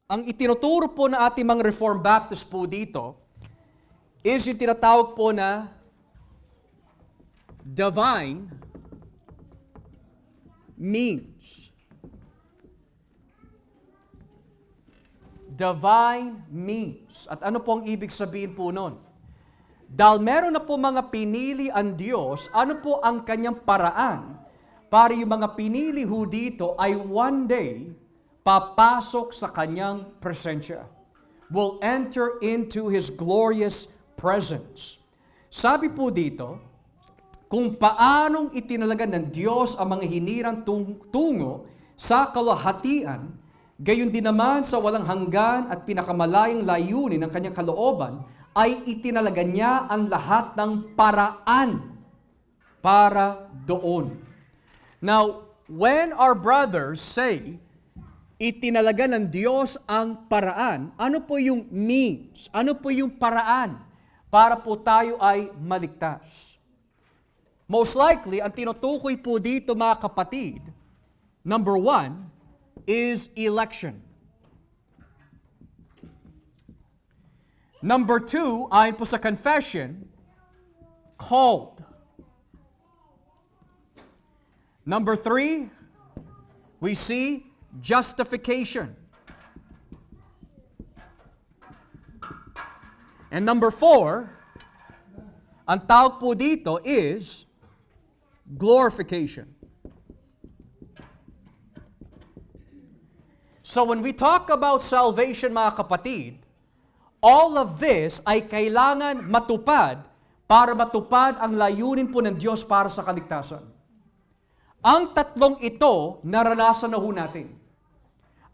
Ang itinuturo po na ating mga Reformed Baptist po dito is yung tinatawag po na divine means. Divine means. At ano po ang ibig sabihin po nun? Dahil meron na po mga pinili ang Diyos, ano po ang kanyang paraan para yung mga pinili ho dito ay one day papasok sa kanyang presensya. Will enter into His glorious presence. Sabi po dito, kung paanong itinalaga ng Diyos ang mga hinirang tungo sa kalahatian, gayon din naman sa walang hanggan at pinakamalayang layunin ng kanyang kalooban, ay itinalaga niya ang lahat ng paraan para doon. Now, when our brothers say, itinalaga ng Diyos ang paraan, ano po yung means? Ano po yung paraan para po tayo ay maligtas? Most likely, ang tinutukoy po dito mga kapatid, number 1 is election. Number 2, ayon po sa confession, called. Number 3, we see justification. And number 4, ang tawag po dito is glorification. So when we talk about salvation mga kapatid, all of this ay kailangan matupad para matupad ang layunin po ng Diyos para sa kaligtasan. Ang tatlong ito, naranasan na ho natin.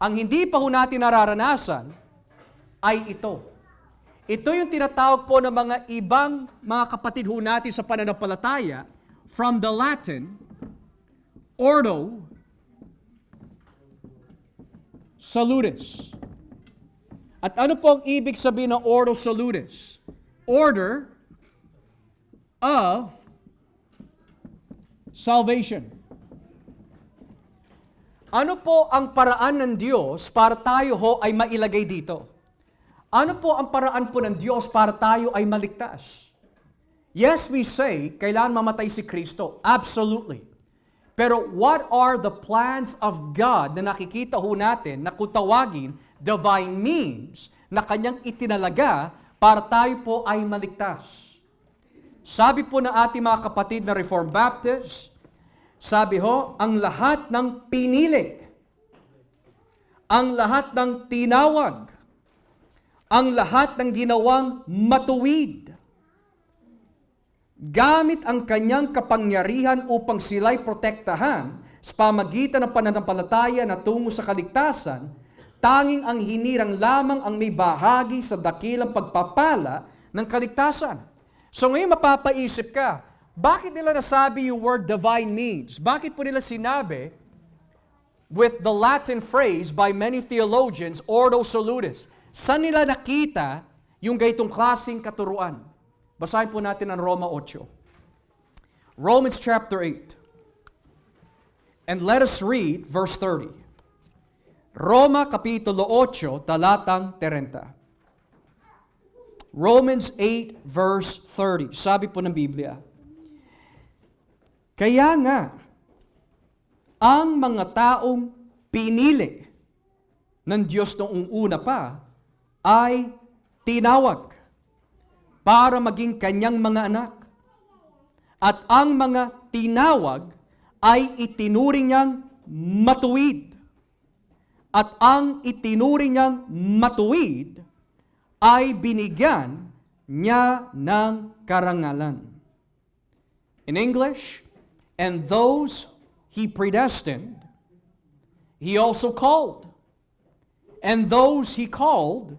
Ang hindi pa ho natin nararanasan ay ito. Ito yung tinatawag po ng mga ibang mga kapatid ho natin sa pananampalataya from the Latin, ordo salutis. At ano po ang ibig sabihin ng ordo salutis? Order of salvation. Ano po ang paraan ng Diyos para tayo ho ay mailagay dito? Ano po ang paraan po ng Diyos para tayo ay maligtas? Yes, we say, kailangan mamatay si Kristo. Absolutely. Pero what are the plans of God na nakikita ho natin na kung tawagin divine means na kanyang itinalaga para tayo po ay maligtas? Sabi po ng ating mga kapatid na Reformed Baptist, sabi ho, ang lahat ng pinili, ang lahat ng tinawag, ang lahat ng ginawang matuwid, gamit ang kanyang kapangyarihan upang sila'y protektahan sa pamagitan ng pananampalataya na tungo sa kaligtasan, tanging ang hinirang lamang ang may bahagi sa dakilang pagpapala ng kaligtasan. So ngayon mapapaisip ka, bakit nila nasabi yung word divine means? Bakit po nila sinabi with the Latin phrase by many theologians, ordo salutis? Saan nila nakita yung gaytong klaseng katuruan? Basahin po natin ang Roma 8. Romans chapter 8. And let us read verse 30. Roma kapitulo 8, talatang 30. Romans 8 verse 30. Sabi po ng Biblia, kaya nga, ang mga taong pinili ng Diyos noong una pa ay tinawag para maging kanyang mga anak. At ang mga tinawag ay itinuring niyang matuwid. At ang itinuring niyang matuwid ay binigyan niya ng karangalan. In English, and those He predestined, He also called. And those He called,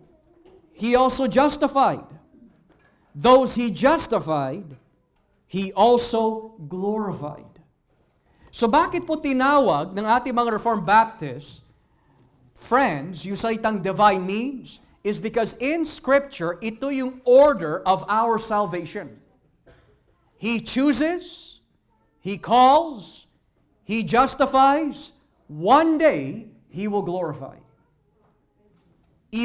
He also justified. Those He justified, He also glorified. So bakit po tinawag ng ating mga Reformed Baptist friends, yung salitang divine means, is because in Scripture, ito yung order of our salvation. He chooses, He calls, He justifies, one day, He will glorify.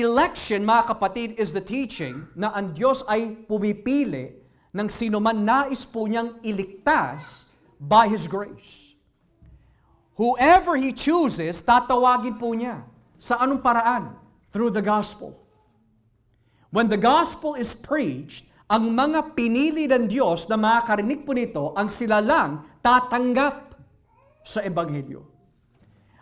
election, mga kapatid, is the teaching na ang Diyos ay pumipili ng sinuman nais po niyang iligtas by His grace. Whoever He chooses, tatawagin po niya. Sa anong paraan? Through the gospel. When the gospel is preached, ang mga pinili ng Diyos na makakarinig po nito, ang sila lang tatanggap sa Ebanghelyo.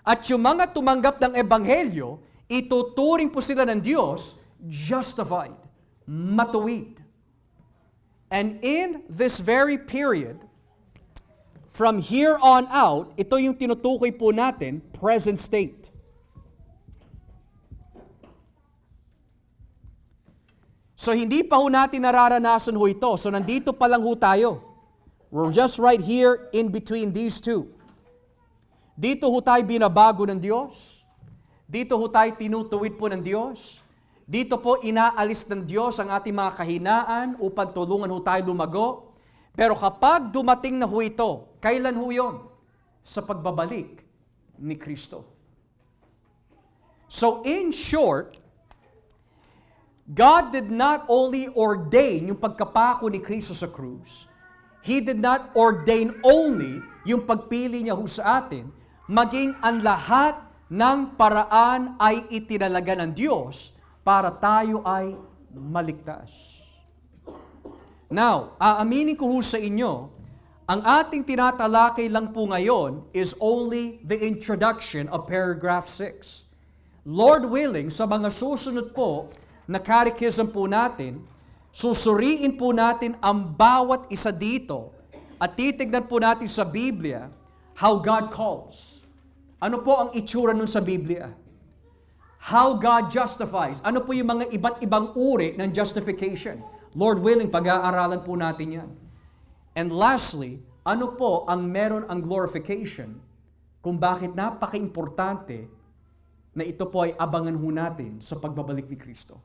At yung mga tumanggap ng Ebanghelyo, ituturing po sila ng Diyos justified, matuwid. And in this very period, from here on out, ito yung tinutukoy po natin, present state. So hindi pa ho natin nararanasan ho ito. So nandito pa lang ho tayo. We're just right here in between these two. Dito ho tayo binabago ng Diyos. Dito ho tayo tinutuwid po ng Diyos. Dito po inaalis ng Diyos ang ating mga kahinaan upang tulungan ho tayo lumago. Pero kapag dumating na ho ito, kailan ho yun? Sa pagbabalik ni Kristo. So in short, God did not only ordain yung pagkapako ni Kristo sa krus, He did not ordain only yung pagpili niya ho sa atin, maging ang lahat ng paraan ay itinalaga ng Diyos para tayo ay maligtas. Now, aaminin ko ho sa inyo, ang ating tinatalakay lang po ngayon is only the introduction of paragraph 6. Lord willing, sa mga susunod po na catechism po natin, susuriin po natin ang bawat isa dito at titignan po natin sa Biblia how God calls. Ano po ang itsura nun sa Biblia? How God justifies. Ano po yung mga iba't ibang uri ng justification? Lord willing, pag-aaralan po natin yan. And lastly, ano po ang meron ang glorification kung bakit napaka-importante na ito po ay abangan ho natin sa pagbabalik ni Kristo.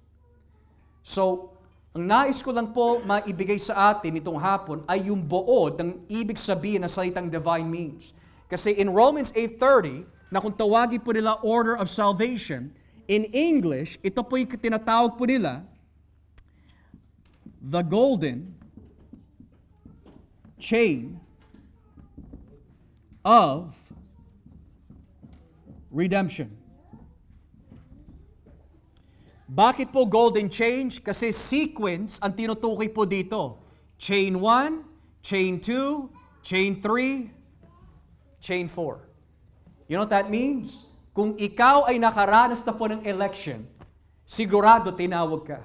So, ang nais ko lang po maibigay sa atin itong hapon ay yung buod ng ibig sabihin na salitang divine means. Kasi in Romans 8:30, na kung tawagin po nila order of salvation, in English, ito po yung tinatawag po nila, the golden chain of redemption. Bakit po golden chain? Kasi sequence ang tinutukoy po dito. Chain 1, chain 2, chain 3, chain 4. You know what that means? Kung ikaw ay nakaranas na po ng election, sigurado tinawag ka.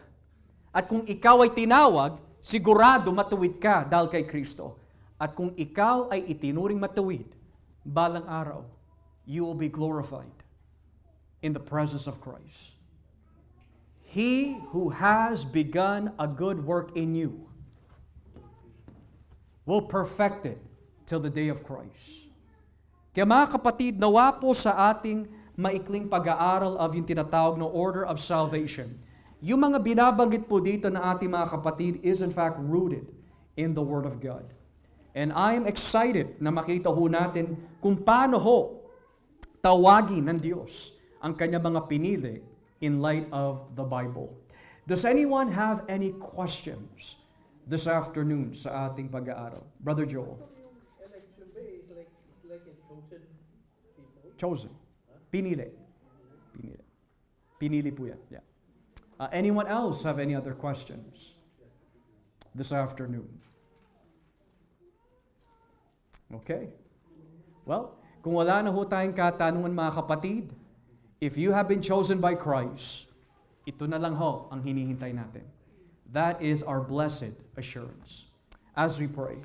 At kung ikaw ay tinawag, sigurado matuwid ka dahil kay Kristo. At kung ikaw ay itinuring matuwid, balang araw, you will be glorified in the presence of Christ. He who has begun a good work in you will perfect it till the day of Christ. Kaya mga kapatid, nawa po sa ating maikling pag-aaral of yung tinatawag na order of salvation, yung mga binabanggit po dito na ating mga kapatid is in fact rooted in the Word of God. And I am excited na makita ho natin kung paano ho tawagin ng Diyos ang kanyang mga pinili in light of the Bible. Does anyone have any questions this afternoon sa ating pag-aaral? Brother Joel. Chosen. Pinili. Pinili. Pinili po yan. Yeah. Anyone else have any other questions this afternoon? Okay. Well, kung wala na ho tayong katanungan mga kapatid, if you have been chosen by Christ, ito na lang ho ang hinihintay natin. That is our blessed assurance. As we pray,